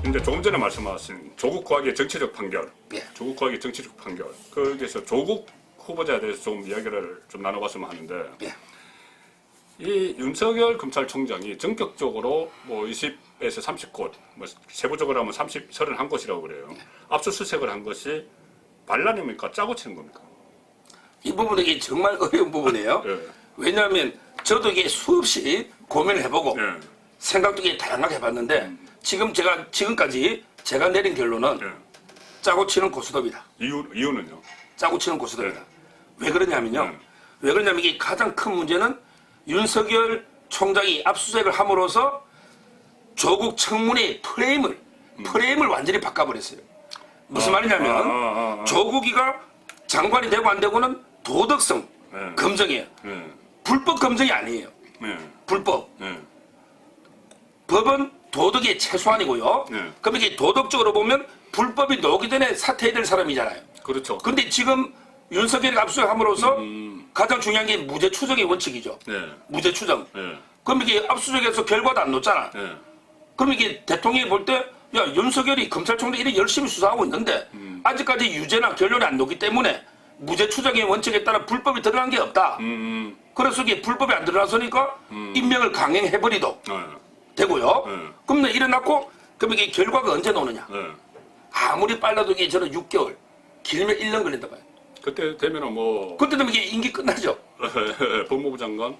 이제 조금 전에 말씀하신 조국 과학의 정치적 판결, 예. 조국 과학의 정치적 판결, 거기에서 조국 후보자에 대해서 좀 이야기를 좀 나눠봤으면 하는데, 예. 이 윤석열 검찰총장이 전격적으로 뭐 20에서 30곳, 뭐 세부적으로 하면 31곳이라고 그래요. 압수수색을 한 것이 반란입니까? 짜고 치는 겁니까? 이 부분이 이게 정말 어려운 부분이에요. 예. 왜냐하면 저도 이게 수없이 고민을 해보고 예. 생각도 이게 다양하게 해봤는데 지금까지 제가 내린 결론은 예. 짜고 치는 고스톱이다. 이유는요? 짜고 치는 고스톱이다. 네. 왜 그러냐면요. 네. 왜 그러냐면 이게 가장 큰 문제는 윤석열 총장이 압수수색을 함으로써 조국 청문회의 프레임을 완전히 바꿔버렸어요. 무슨 말이냐면 조국이가 장관이 되고 안 되고는 도덕성 네. 검증이에요. 예. 불법 검증이 아니에요. 예. 불법. 예. 법은 도덕의 최소한이고요. 네. 그럼 이게 도덕적으로 보면 불법이 나오기 전에 사퇴해야 될 사람이잖아요. 그렇죠. 근데 지금 윤석열이 압수수색함으로써 가장 중요한 게 무죄 추정의 원칙이죠. 네. 무죄 추정. 예. 그럼 이게 압수수색에서 결과도 안 나왔잖아. 예. 그럼 이게 대통령이 볼 때, 야, 윤석열이 검찰총장 이렇게 열심히 수사하고 있는데, 아직까지 유죄나 결론이 안 나오기 때문에 무죄 추정의 원칙에 따라 불법이 드러난 게 없다. 그래서 이게 불법이 안 드러났으니까 임명을 강행해버리도 되고요. 그럼 일어났고, 그럼 이게 결과가 언제 나오느냐. 아무리 빨라도 이게 저는 6개월, 길면 1년 걸린다 봐요. 그때 되면은 뭐 그때 되면 이게 임기 끝나죠. 법무부 장관.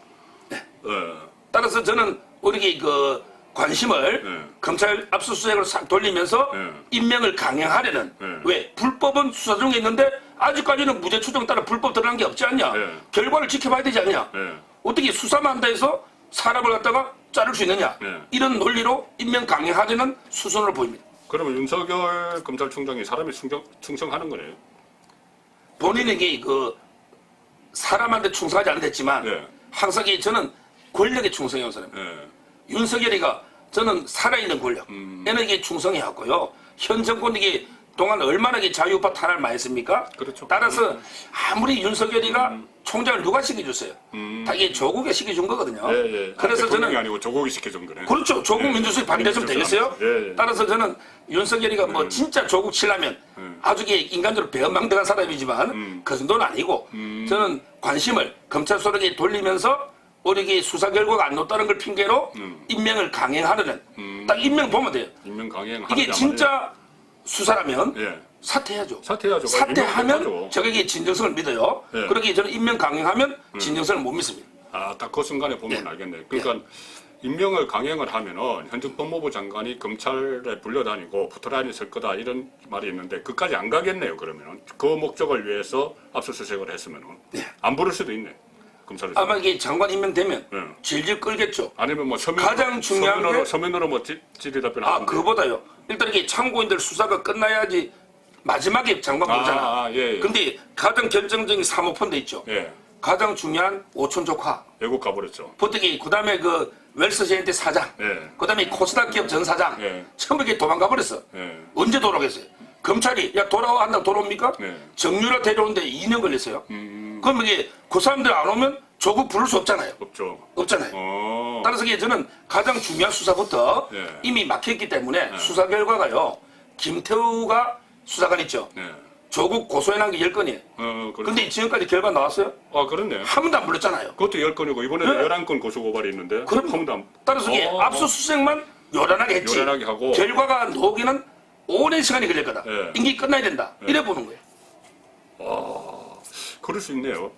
따라서 저는 우리 그 관심을 검찰 압수수색으로 싹 돌리면서 임명을 강행하려는 왜 불법은 수사 중에 있는데 아직까지는 무죄 추정 따라 불법 드러난 게 없지 않냐. 결과를 지켜봐야 되지 않냐. 어떻게 수사만 한다 해서 사람을 갖다가 자를 수 있느냐. 이런 논리로 임명 강행하려는 수순으로 보입니다. 그러면 윤석열 검찰총장이 사람이 충성하는 거네요. 본인에게 그 사람한테 충성하지 않았지만 항상 저는 권력에 충성해온 사람입니다. 윤석열이가 저는 살아있는 권력, 에너지에 충성해왔고요. 현 정권이 동안 얼마나 자유우파 탄압을 많이 했습니까? 그렇죠. 따라서 아무리 윤석열이가 총장을 누가 시켜줬어요? 다 이게 조국이 시켜준 거거든요. 그래서 저는 아니고 조국이 시켜준 거네. 그렇죠. 조국 민주주의 반대했으면 되겠어요? 예. 따라서 저는 윤석열이가 뭐 진짜 조국 치려면 아주 인간적으로 배은망덕한 사람이지만 그 정도는 아니고 저는 관심을 검찰 수사에 돌리면서 우리 수사 결과가 안 나왔다는 걸 핑계로 임명을 강행하려는 딱 임명 보면 돼요. 임명 강행. 이게 진짜 수사라면 사퇴해야죠. 사퇴하면 저에게 진정성을 믿어요. 그렇게 저는 임명 강행하면 진정성을 못 믿습니다. 딱 그 순간에 보면 알겠네. 그러니까 임명을 강행을 하면은 현직 법무부 장관이 검찰에 불려다니고 포토라인에 설 거다 이런 말이 있는데 그까지 안 가겠네요. 그러면은 그 목적을 위해서 압수수색을 했으면은 안 부를 수도 있네. 검찰에서. 아마 이게 장관 임명되면 질질 끌겠죠. 아니면 뭐 가장 중요한 게 서면으로 뭐 질의 답변. 그거보다요. 일단 이게 참고인들 수사가 끝나야지 마지막에 장관 보잖아. 근데 가장 결정적인 사모펀드 있죠. 가장 중요한 오촌 조카. 외국 가버렸죠. 보태기 그다음에 그 웰스제인트 사장. 그다음에 코스닥 기업 전 사장. 전부 이게 도망가 버렸어. 언제 돌아오겠어요? 검찰이 돌아와 한다고 돌아옵니까? 정유라 데려오는데 2년 걸렸어요. 그럼 이게 그 사람들 안 오면 조국 부를 수 없잖아요. 없잖아요. 따라서 저는 가장 중요한 수사부터 이미 막혔기 때문에 수사 결과가요. 김태우가 수사관 있죠. 조국 고소해난 게 10건이에요. 근데 지금까지 결과 나왔어요? 그렇네. 한 번도 안 불렀잖아요. 그것도 10건이고 이번에는 11건 고소 고발이 있는데 그럼 따라서 압수수색만 요란하게 했지. 요란하게 하고 결과가 나오기는 오랜 시간이 걸릴 거다. 임기 끝나야 된다. 이래 보는 거예요. 그럴 수 있네요.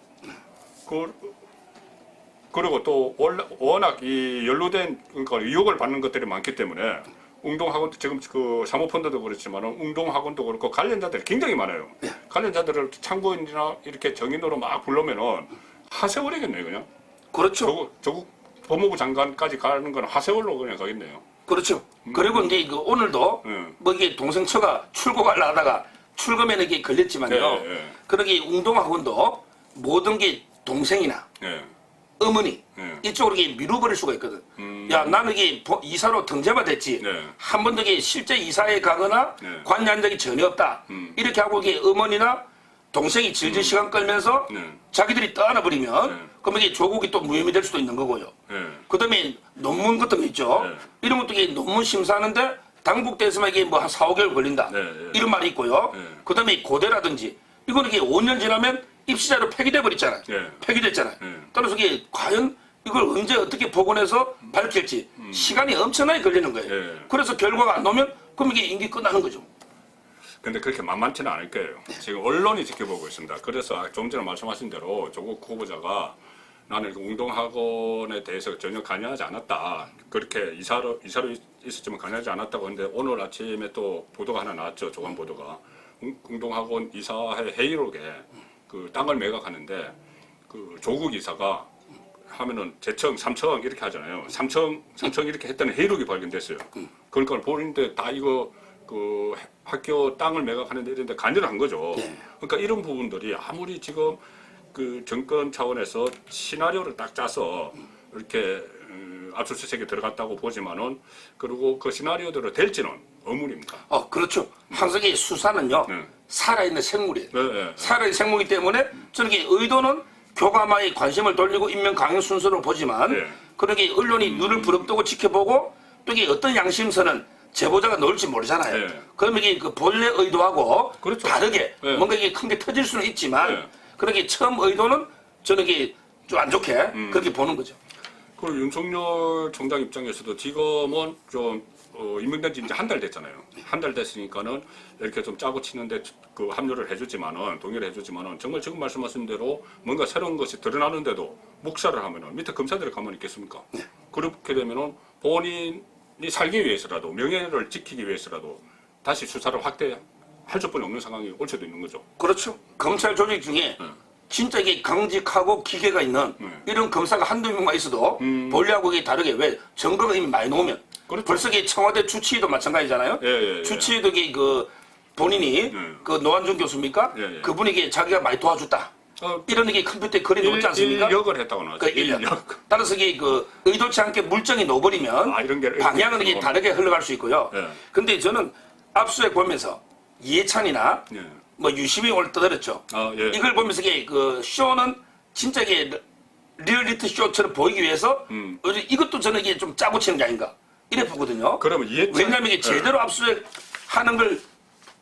그리고 또 워낙 이 연루된 그러니까 의혹을 받는 것들이 많기 때문에 웅동학원 지금 그 사모펀드도 그렇지만 웅동학원도 그렇고 관련자들이 굉장히 많아요. 관련자들을 참고인이나 이렇게 정인으로 막 부르면은 하세월이겠네요, 그냥. 그렇죠. 조국 법무부 장관까지 가는 건 하세월로 그냥 가겠네요. 그렇죠. 그리고 이제 오늘도 뭐 이게 동생 처가 출고가려 하다가 출금에는 이게 걸렸지만요. 그러게 웅동학원도 모든 게 동생이나 어머니 이쪽으로 이게 미뤄버릴 수가 있거든. 야, 나는 이게 이사로 등재만 됐지. 한 번도 이게 실제 이사에 가거나 관여한 적이 전혀 없다. 이렇게 하고 이게 어머니나 동생이 질질 시간 끌면서 자기들이 떠나버리면 그럼 이게 조국이 또 무혐의 될 수도 있는 거고요. 그 다음에 논문 같은 거 있죠. 이런 것도 이게 논문 심사하는데 당국대에서만 이게 뭐 한 4, 5개월 걸린다. 이런 말이 있고요. 그 다음에 고대라든지 이거는 이게 5년 지나면 입시자료 폐기돼 버렸잖아요. 폐기됐잖아요. 따라서 이게 과연 이걸 언제 어떻게 복원해서 밝힐지 시간이 엄청나게 걸리는 거예요. 그래서 결과가 안 나오면 그럼 이게 임기 끝나는 거죠. 근데 그렇게 만만치는 않을 거예요. 지금 언론이 지켜보고 있습니다. 그래서 좀 전에 말씀하신 대로 조국 후보자가 나는 운동학원에 대해서 전혀 관여하지 않았다. 그렇게 이사로 있었지만 관여하지 않았다고 하는데 오늘 아침에 또 보도가 하나 나왔죠. 조간 보도가. 운동학원 이사회 회의록에 그 땅을 매각하는데 그 조국 이사가 하면은 재청, 삼청 이렇게 하잖아요. 삼청 이렇게 했다는 회의록이 발견됐어요. 그러니까 보는데 다 이거 그 학교 땅을 매각하는데 이런데 관여를 한 거죠. 그러니까 이런 부분들이 아무리 지금 그 정권 차원에서 시나리오를 딱 짜서 이렇게 압수수색에 들어갔다고 보지만은 그리고 그 시나리오대로 될지는 의문입니다. 그렇죠. 항상 이 수사는요 살아있는 생물이에요. 살아있는 생물이기 때문에 저는 이 의도는 교감의 관심을 돌리고 인명 강행 순서로 보지만 그렇게 언론이 눈을 부릅뜨고 지켜보고 또 이게 어떤 양심선은 제보자가 넣을지 모르잖아요. 그러면 이게 그 본래 의도하고 그렇죠. 다르게 뭔가 이게 큰 게 터질 수는 있지만 그렇게 처음 의도는 저는 이게 좀 안 좋게 그렇게 보는 거죠. 그리고 윤석열 총장 입장에서도 지금은 좀 임명된 지 이제 한 달 됐잖아요. 한 달 됐으니까는 이렇게 좀 짜고 치는데 그 합류를 해주지만은 동의를 해주지만은 정말 지금 말씀하신 대로 뭔가 새로운 것이 드러나는데도 묵살을 하면은 밑에 검사들이 가만히 있겠습니까? 그렇게 되면은 본인이 살기 위해서라도 명예를 지키기 위해서라도 다시 수사를 확대할 수뿐이 없는 상황이 올 수도 있는 거죠. 그렇죠. 검찰 조직 중에 진짜 이게 강직하고 기계가 있는 이런 검사가 한두 명만 있어도 본래하고 이게 다르게 왜 증거가 이미 많이 나오면 그렇죠. 벌써 이게 청와대 주치의도 마찬가지잖아요. 주치의도 이게 그 본인이 그 노한준 교수입니까? 그분이 이게 자기가 많이 도와줬다. 이런 게 컴퓨터에 그림이 없지 않습니까? 인력을 했다고 나왔죠. 그 1년. 따라서 이게 그 의도치 않게 물증이 넣어버리면 이런 게 방향은 이게 다르게 흘러갈 수 있고요. 근데 저는 압수수색 보면서 이해찬이나 뭐 유심히 오늘 떠들었죠. 이걸 보면서 이게 그 쇼는 진짜 이게 리얼리티 쇼처럼 보이기 위해서 이것도 저는 이게 좀 짜고 치는 게 아닌가 이래 보거든요. 그러면 왜냐하면 이게 제대로 압수수색 하는 걸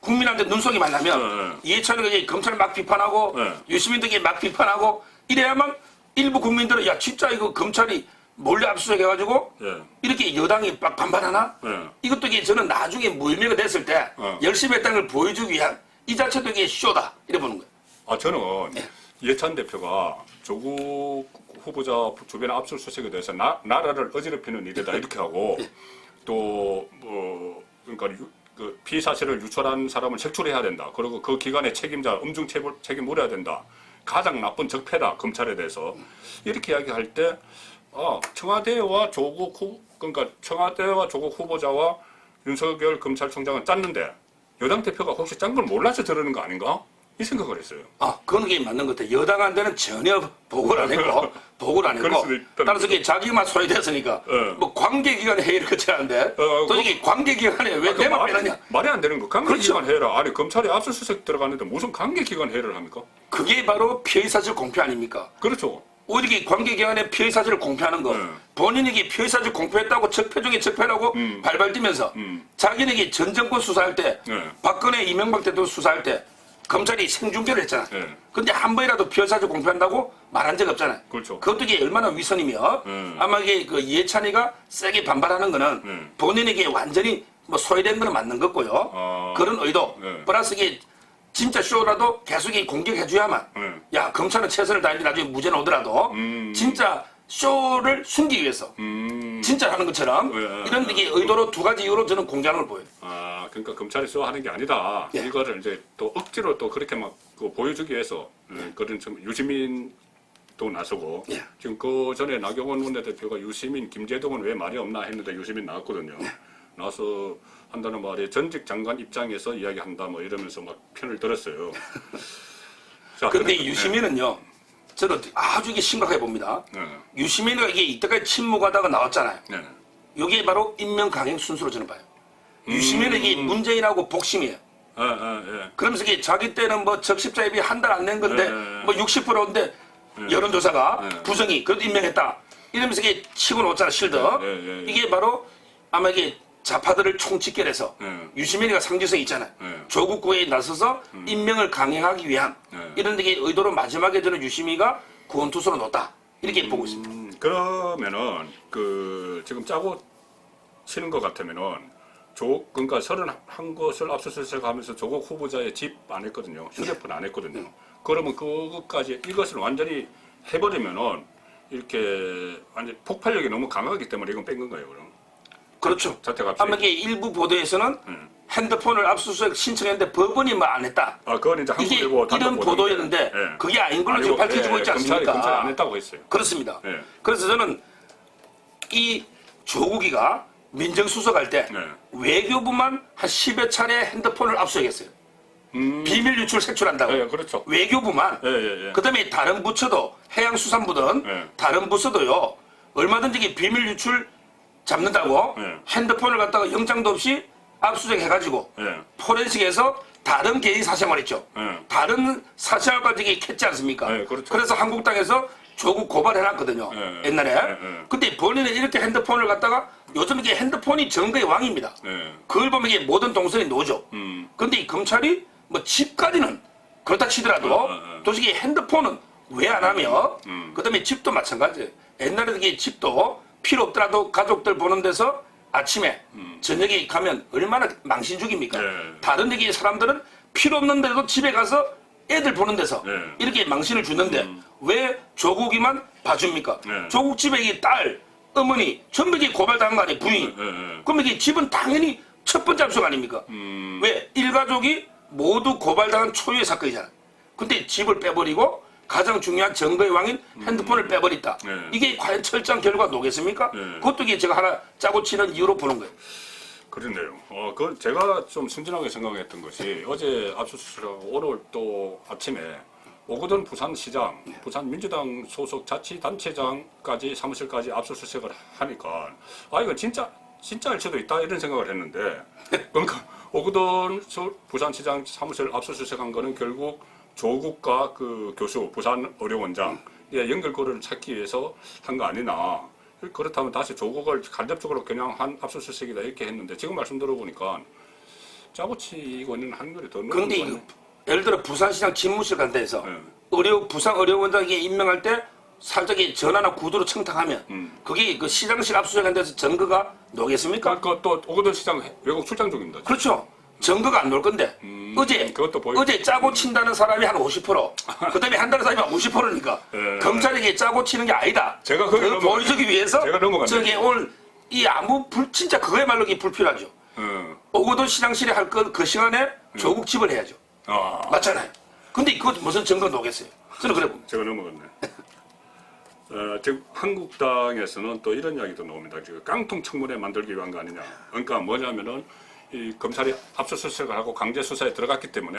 국민한테 눈속이 만나면 이해찬이가 이제 검찰 막 비판하고 유시민들이 막 비판하고 이래야만 일부 국민들은 야 진짜 이거 검찰이 몰래 압수수색 해가지고 이렇게 여당이 막 반발하나? 이것도 이게 저는 나중에 무혐의가 됐을 때 열심히 했다는 걸 보여주기 위한 이 자체도 이게 쇼다 이래 보는 거예요. 저는 이해찬 대표가 조국 후보자 주변 압수수색에 대해서 나라를 어지럽히는 일이다 이렇게 하고 또 뭐 그러니까 그 피의 사실을 유출한 사람을 책출해야 된다. 그리고 그 기관의 책임자 음중 책임 물어야 된다. 가장 나쁜 적폐다 검찰에 대해서 이렇게 이야기할 때 청와대와 그러니까 청와대와 조국 후보자와 윤석열 검찰총장은 짰는데 여당 대표가 혹시 짠 걸 몰라서 저러는 거 아닌가? 이 생각을 했어요. 그런 게 맞는 것 같아요. 여당한테는 전혀 보고를 안 했고, 따라서 이게 자기만 소외됐으니까, 뭐 관계기관 회의를 거쳐야하는데, 또 이게 관계기관에 왜 내만 빼느냐? 말이 안 되는 거. 관계기관 회의라. 아니, 검찰이 압수수색 들어갔는데 무슨 관계기관 회의를 합니까? 그게 바로 피의사실 공표 아닙니까? 그렇죠. 오히려 관계기관에 피의사실을 공표하는 거, 본인에게 피의사실 공표했다고 적폐 중에 적폐라고 발발 뛰면서, 자기네게 전 정권 수사할 때, 박근혜 이명박 대통령 수사할 때, 검찰이 생중계를 했잖아. 근데 한 번이라도 피의사실 공표한다고 말한 적 없잖아요. 그렇죠. 그것도 이게 얼마나 위선이며 아마 이게 그 이해찬이가 세게 반발하는 거는 본인에게 완전히 뭐 소외된 거는 맞는 거고요. 그런 의도. 플러스 이게 진짜 쇼라도 계속 공격해줘야만. 야 검찰은 최선을 다했는데 나중에 무죄는 오더라도 진짜 쇼를 숨기기 위해서 진짜 하는 것처럼 이런 게 의도로 두 가지 이유로 저는 공개하는 걸 보여요. 그러니까 검찰이 쇼하는 게 아니다. 이거를 이제 또 억지로 또 그렇게 막 보여주기 위해서 그런 좀 유시민도 나서고 지금 그 전에 나경원 원내대표가 유시민, 김재동은 왜 말이 없나 했는데 유시민 나왔거든요. 나와서 한다는 말이 전직 장관 입장에서 이야기한다 뭐 이러면서 막 편을 들었어요. 그런데 유시민은요. 저는 아주 이게 심각하게 봅니다. 유시민이가 이게 이때까지 침묵하다가 나왔잖아요. 이게 바로 인명 강행 순서로 저는 봐요. 유시민은 이게 문재인하고 복심이에요. 그러면서 이게 자기 때는 뭐 적십자입이 한 달 안 낸 건데 뭐 60%인데 여론조사가 부정이 그래도 임명했다. 이러면서 이게 치고 놓잖아 실드. 이게 바로 아마 이게 좌파들을 총집결해서 유시민이가 상징성이 있잖아요. 조국 구해에 나서서 임명을 강행하기 위한 이런 데게 의도로 마지막에 저는 유시민이가 구원투수로 놓았다. 이렇게 보고 있습니다. 그러면은 그 지금 짜고 치는 것 같으면은 그러니까 31곳을 압수수색하면서 조국 후보자의 집 안 했거든요. 휴대폰 안 했거든요. 그러면 그것까지 이것을 완전히 해버리면은 이렇게 완전 폭발력이 너무 강하기 때문에 이건 뺀 건가요, 그럼? 그렇죠. 자택 아마 압수수색. 이게 일부 보도에서는 핸드폰을 압수수색 신청했는데 법원이 뭐 안 했다. 그건 이제 이게 한국일보 이런 보도였는데 그게 아닌 걸로 지금 밝혀지고 있지 않습니까? 검찰이 안 했다고 했어요. 그렇습니다. 그래서 저는 이 조국이가 민정수석할 때 외교부만 한 10여 차례 핸드폰을 압수수색했어요. 비밀 유출 색출한다고. 그렇죠. 외교부만. 그다음에 다른 부처도 해양수산부든 다른 부서도요. 얼마든지 이게 비밀 유출 잡는다고 핸드폰을 갖다가 영장도 없이 압수수색 해가지고 포렌식에서 다른 개인 사생활 있죠. 다른 사생활까지 캤지 않습니까? 그렇죠. 그래서 한국당에서 조국 고발해놨거든요. 옛날에. 근데 본인은 이렇게 핸드폰을 갖다가 요즘 이게 핸드폰이 증거의 왕입니다. 그걸 보면 이게 모든 동선이 노죠. 근데 이 검찰이 뭐 집까지는 그렇다 치더라도 도저히 핸드폰은 왜 안 하며 그다음에 집도 마찬가지예요. 옛날에 이게 집도 필요 없더라도 가족들 보는 데서 아침에 저녁에 가면 얼마나 망신죽입니까? 다른 데기 사람들은 필요 없는데도 집에 가서 애들 보는 데서 이렇게 망신을 주는데 왜 조국이만 봐줍니까? 조국 집에 이 딸, 어머니 전부 이게 고발당한 거 아니에요? 부인. 그럼 이게 집은 당연히 첫 번째 압수가 아닙니까? 왜? 일가족이 모두 고발당한 초유의 사건이잖아요. 근데 집을 빼버리고 가장 중요한 증거의 왕인 핸드폰을 빼버렸다. 이게 과연 철저한 결과가 나오겠습니까? 그것도 이게 제가 하나 짜고 치는 이유로 보는 거예요. 그렇네요. 그건 제가 좀 순진하게 생각했던 것이 어제 압수수색하고 오늘 또 아침에 오거돈 부산시장, 부산 민주당 소속 자치단체장까지 사무실까지 압수수색을 하니까 이거 진짜일 수도 있다 이런 생각을 했는데 그러니까 오거돈 부산시장 사무실 압수수색한 거는 결국 조국과 그 교수 부산 의료원장 연결고리를 찾기 위해서 한 거 아니나. 그렇다면 다시 조국을 간접적으로 그냥 한 압수수색이다 이렇게 했는데 지금 말씀 들어보니까 짜고 치고 있는 한글이 더 그런데 예를 들어 부산시장 집무실 간 데서 부산 의료원장이 임명할 때 살짝 이 전화나 구두로 청탁하면 그게 그 시장실 압수수색한 데서 증거가 나오겠습니까? 또 오거돈 시장 외국 출장 중입니다. 그렇죠. 증거가 안 나올 건데 어제 짜고 친다는 사람이 한 50%, 그다음에 한다는 사람이 한 50%니까 검찰에게 짜고 치는 게 아니다. 제가 그걸 보여주기 위해서 제가 저게 오늘 이 진짜 그거야말로 이게 불필요하죠. 오거돈 시장실에 할 건 그 시간에 조국 집을 해야죠. 맞잖아요. 근데 그것 무슨 증거 나오겠어요? 저는 그래 봅니다. 제가 넘어갔네. 지금 한국당에서는 또 이런 이야기도 나옵니다. 지금 깡통 청문회 만들기 위한 거 아니냐. 그러니까 뭐냐면은 이 검찰이 압수수색을 하고 강제 수사에 들어갔기 때문에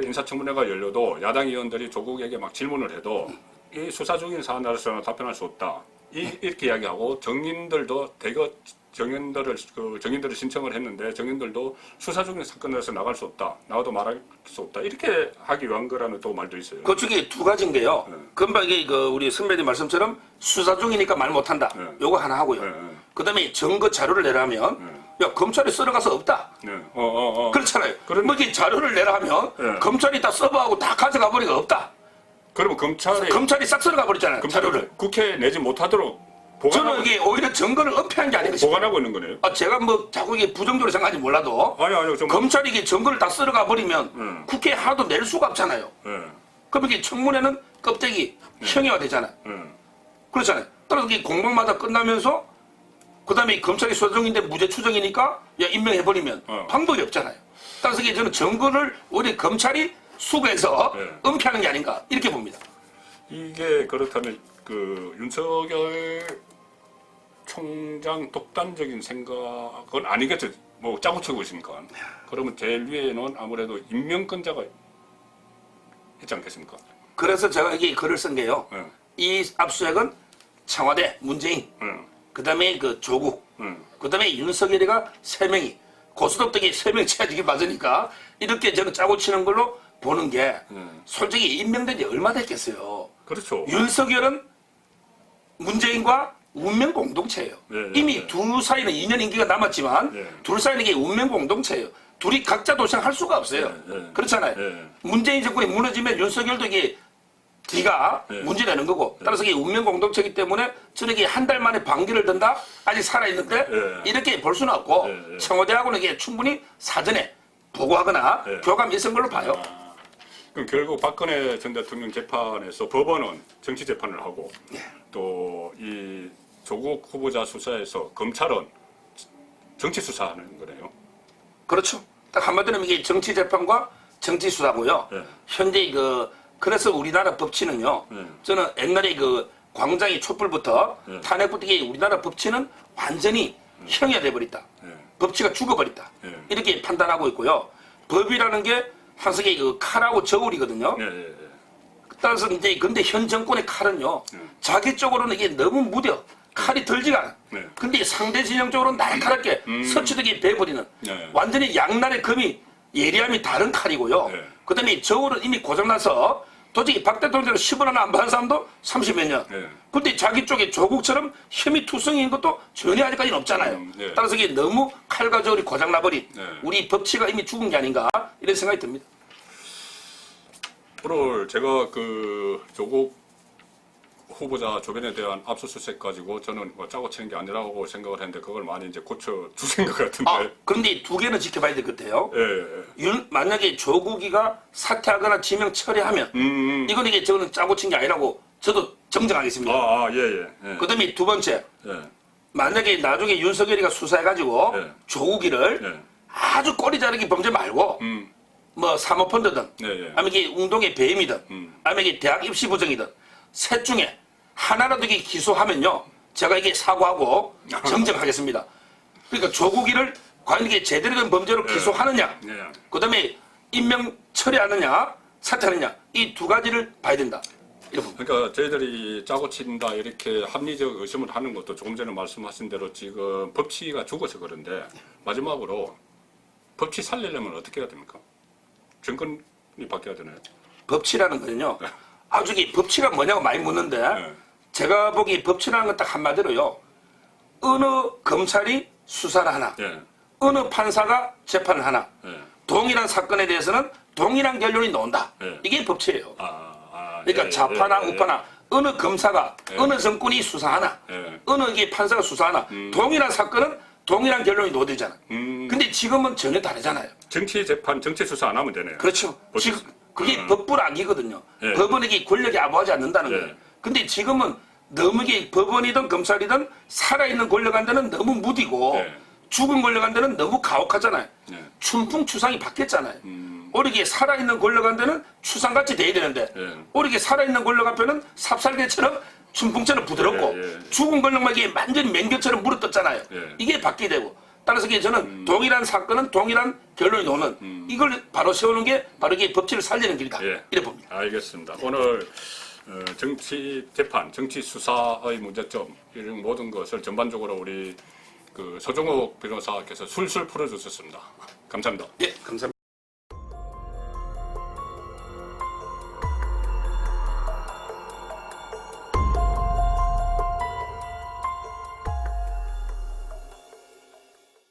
인사청문회가 열려도 야당 의원들이 조국에게 막 질문을 해도 이 수사 중인 사안으로서는 답변할 수 없다. 이렇게 이야기하고 정인들도 대거 정인들을 신청을 했는데 정인들도 수사 중인 사건에서 나갈 수 없다. 나와도 말할 수 없다. 이렇게 하기 위한 거라는 또 말도 있어요. 그 중에 두 가지인 게요. 금방 이게 우리 선배님 말씀처럼 수사 중이니까 말 못한다. 요거 하나 하고요. 그다음에 증거 자료를 내라면 야 검찰이 썰어가서 없다. 그렇잖아요. 뭐 이게 자료를 내라 하면 검찰이 다 서버하고 다 가져가 버리가 없다. 그러면 검찰이 싹 썰어가 버리잖아요. 자료를. 국회에 내지 못하도록 저는 이게 오히려 증거를 은폐한 게 아닌가 싶어요. 보관하고 있는 거네요. 제가 뭐 자꾸 이게 부정적으로 생각하지 몰라도 아니요. 검찰이 이게 증거를 다 썰어가 버리면 국회에 하나도 낼 수가 없잖아요. 그럼 이게 청문회는 껍데기 형해화 되잖아요. 그렇잖아요. 따라서 이게 공방마다 끝나면서 그다음에 검찰이 수사 중인데 무죄 추정이니까 임명해버리면 방법이 없잖아요. 따라서 이게 저는 증거를 우리 검찰이 수거해서 은폐하는 게 아닌가 이렇게 봅니다. 이게 그렇다면 그 윤석열 총장 독단적인 생각은 아니겠죠. 뭐 짜고 치고 있으니까. 그러면 제일 위에는 아무래도 임명권자가 있지 않겠습니까? 그래서 제가 이게 글을 쓴 게요. 이 압수수색은 청와대, 문재인, 그다음에 그 조국, 그다음에 윤석열이가 3명이 고스톱등이 3명 채워지기 맞으니까 이렇게 저는 짜고 치는 걸로 보는 게 솔직히 임명된 지 얼마 됐겠어요. 그렇죠. 윤석열은 문재인과 운명 공동체예요. 네, 이미 네. 둘 사이는 2년 임기가 남았지만 네. 둘 사이는 이게 운명 공동체예요. 둘이 각자 도생할 수가 없어요. 네. 그렇잖아요. 네. 문재인 정권이 무너지면 윤석열도 이게 뒤가 네. 문제되는 거고 따라서 이게 운명 공동체이기 때문에 저는 이게 한 달 만에 반기를 든다? 아직 살아있는데 네. 이렇게 볼 수는 없고 네. 청와대하고는 이게 충분히 사전에 보고하거나 네. 교감이 있은 걸로 봐요. 그럼 결국 박근혜 전 대통령 재판에서 법원은 정치 재판을 하고 또 이 조국 후보자 수사에서 검찰은 정치 수사하는 거네요. 그렇죠. 딱 한마디로 이게 정치 재판과 정치 수사고요. 네. 현재 그래서 우리나라 법치는요. 네. 저는 옛날에 광장의 촛불부터 네. 탄핵부터 이게 우리나라 법치는 완전히 형이돼 버렸다. 네. 법치가 죽어버렸다. 네. 이렇게 판단하고 있고요. 법이라는 게 항상 칼하고 저울이거든요. 네. 따라서 이제 근데 현 정권의 칼은요. 자기 쪽으로는 이게 너무 무뎌. 칼이 들지가 않아. 네. 근데 상대 진영 쪽으로는 날카롭게 서치되게 베버리는 네. 완전히 양날의 검이 예리함이 다른 칼이고요. 네. 그 다음에 저울은 이미 고장나서 도저히 박 대통령처럼 10원 하나 안 받은 사람도 30몇 년. 네. 근데 자기 쪽에 조국처럼 혐의 투성인 것도 전혀 아직까지는 없잖아요. 네. 따라서 이게 너무 칼과 저울이 고장나버린 네. 우리 법치가 이미 죽은 게 아닌가 이런 생각이 듭니다. 오늘 제가 그 조국 후보자 주변에 대한 압수수색 가지고 저는 뭐 짜고 치는 게 아니라고 생각을 했는데 그걸 많이 이제 고쳐 주신 것 같은데. 그런데 두 개는 지켜봐야 될 것 같아요. 예. 만약에 조국이가 사퇴하거나 지명 처리하면 이건 이게 저는 짜고 친 게 아니라고 저도 정정하겠습니다. 예. 그 다음에 두 번째 예. 만약에 나중에 윤석열이가 수사해가지고 네. 조국이를 예. 아주 꼬리 자르기 범죄 말고 뭐 사모펀드든 네. 아니면 이게 운동의 배임이든 아니면 이게 대학 입시 부정이든 셋 중에 하나라도 이게 기소하면요 제가 이게 사과하고 정정하겠습니다. 그러니까 조국이를 과연 이게 제대로 된 범죄로 기소하느냐 네. 그 다음에 임명 처리하느냐 사퇴하느냐 이 두 가지를 봐야 된다. 이런 부분. 그러니까 저희들이 짜고 친다 이렇게 합리적 의심을 하는 것도 조금 전에 말씀하신 대로 지금 법치가 죽어서 그런데 마지막으로 법치 살리려면 어떻게 해야 됩니까? 정권이 바뀌어야 되나요? 법치라는 거는요 아주 이 법치가 뭐냐고 많이 묻는데 네. 제가 보기 법치라는 건 딱 한마디로요 어느 검찰이 수사를 하나 예. 어느 판사가 재판을 하나 예. 동일한 사건에 대해서는 동일한 결론이 나온다. 네. 이게 법치예요. 그러니까 예, 좌파나 예, 우파나 어느 검사가 예. 어느 정권이 수사하나 예. 어느 이게 판사가 수사하나 동일한 사건은 동일한 결론이 나오잖아. 근데 지금은 전혀 다르잖아요. 정치 재판, 정치 수사 안 하면 되네요. 그렇죠. 법치- 지금 그게 법불악이거든요. 예. 법은 이게 권력이 아부하지 않는다는 예. 거예요. 근데 지금은 너무 이게 법원이든 검찰이든 살아있는 권력한테는 너무 무디고 예. 죽은 권력한테는 너무 가혹하잖아요. 예. 춘풍추상이 바뀌었잖아요. 오히려 살아있는 권력한테는 추상같이 돼야 되는데 예. 오히려 살아있는 권력한테는 삽살개처럼 춘풍처럼 부드럽고 예, 예. 죽은 권력만 이게 완전히 맹교처럼 물어떴잖아요. 예. 이게 바뀌게 되고 따라서 이게 저는 동일한 사건은 동일한 결론이 나오는 이걸 바로 세우는 게 바로 이게 법치를 살리는 길이다. 예. 이래 봅니다. 알겠습니다. 오늘 정치 재판, 정치 수사의 문제점 이런 모든 것을 전반적으로 우리 그 서종욱 변호사께서 술술 풀어주셨습니다. 감사합니다. 예, 감사합니다.